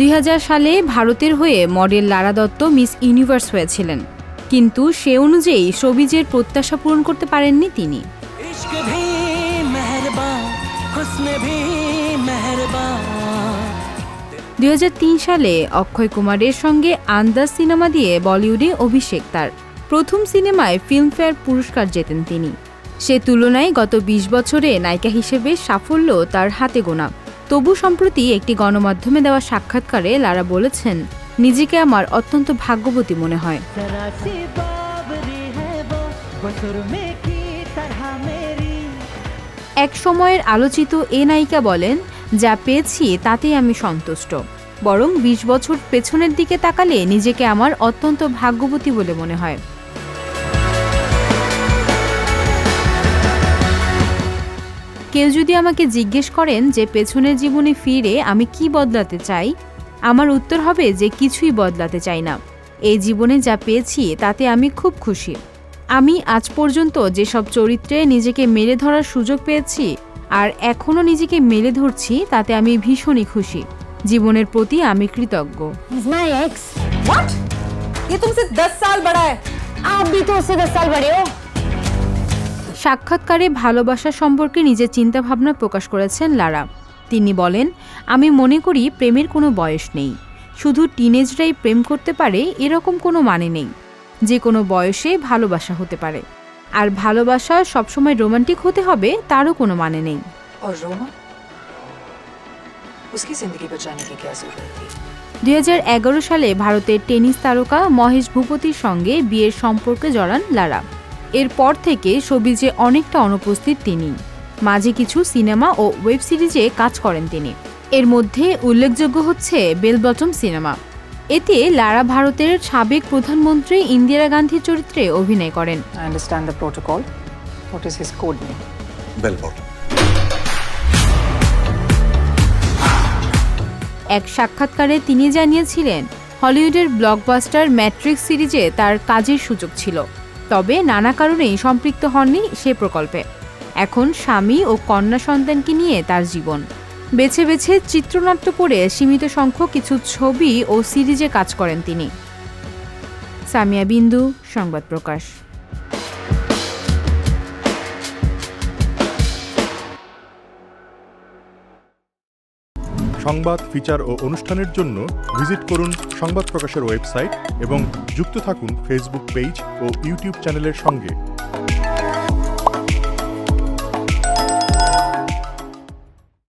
2000 সালে ভারতের হয়ে মডেল লারা দত্ত মিস ইউনিভার্স হয়েছিলেন, কিন্তু সে অনুযায়ী শোবিজের প্রত্যাশা পূরণ করতে পারেননি তিনি। 2003 সালে অক্ষয় কুমারের সঙ্গে আন্দাজ সিনেমা দিয়ে বলিউডে অভিষেক তার। প্রথম সিনেমায় ফিল্মফেয়ার পুরস্কার জেতেন তিনি। সে তুলনায় গত 20 বছরে নায়িকা হিসেবে সাফল্য তার হাতে গোনা। তবু সম্প্রতি একটি গণমাধ্যমে দেওয়া সাক্ষাৎকারে লারা বলেছেন, নিজেকে আমার অত্যন্ত ভাগ্যবতী মনে হয়। এক সময়ের আলোচিত এ নায়িকা বলেন, যা পেয়েছি তাতেই আমি সন্তুষ্ট, বরং 20 বছর পেছনের দিকে তাকালে নিজেকে আমার অত্যন্ত ভাগ্যবতী বলে মনে হয়। কেউ যদি আমাকে জিজ্ঞেস করেন যে পেছনের জীবনে ফিরে আমি কি বদলাতে চাই, আমার উত্তর হবে যে কিছুই বদলাতে চাই না। এই জীবনে যা পেয়েছি তাতে আমি খুব খুশি। আমি আজ পর্যন্ত যেসব চরিত্রে নিজেকে মেলে ধরার সুযোগ পেয়েছি আর এখনও নিজেকে মেলে ধরছি তাতে আমি ভীষণই খুশি। জীবনের প্রতি আমি কৃতজ্ঞ। সাক্ষাৎকারে ভালোবাসা সম্পর্কে নিজের চিন্তাভাবনা প্রকাশ করেছেন লারা। তিনি বলেন, আমি মনে করি প্রেমের কোনো বয়স নেই, শুধু টিনেজরাই প্রেম করতে পারে এরকম কোনো মানে নেই। যে কোনো বয়সে ভালোবাসা হতে পারে, আর ভালোবাসা সবসময় রোমান্টিক হতে হবে তারও কোনো মানে নেই। 2011 সালে ভারতের টেনিস তারকা মহেশ ভূপতির সঙ্গে বিয়ের সম্পর্কে জড়ান লারা। এরপর থেকে শোবিজে অনেকটা অনুপস্থিত তিনি। মাঝে কিছু সিনেমা ও ওয়েব সিরিজে কাজ করেন তিনি। এর মধ্যে উল্লেখযোগ্য হচ্ছে বেল বটম সিনেমা। এতে লারা ভারতের সাবেক প্রধানমন্ত্রী ইন্দিরা গান্ধীর চরিত্রে অভিনয় করেন। এক সাক্ষাৎকারে তিনি জানিয়েছিলেন, হলিউডের ব্লকবাস্টার ম্যাট্রিক্স সিরিজে তার কাজের সুযোগ ছিল, তবে নানা কারণেই সম্পৃক্ত হননি সে প্রকল্পে। এখন স্বামী ও কন্যা সন্তানকে নিয়ে তার জীবন। বেছে বেছে চিত্রনাট্য করে সীমিত সংখ্যক কিছু ছবি ও সিরিজে কাজ করেন তিনি। সামিয়া বিন্দু, সংবাদ প্রকাশ। সংবাদ, ফিচার ও অনুষ্ঠানের জন্য ভিজিট করুন সংবাদ প্রকাশের ওয়েবসাইট এবং যুক্ত থাকুন ফেসবুক পেজ ও ইউটিউব চ্যানেলের সঙ্গে।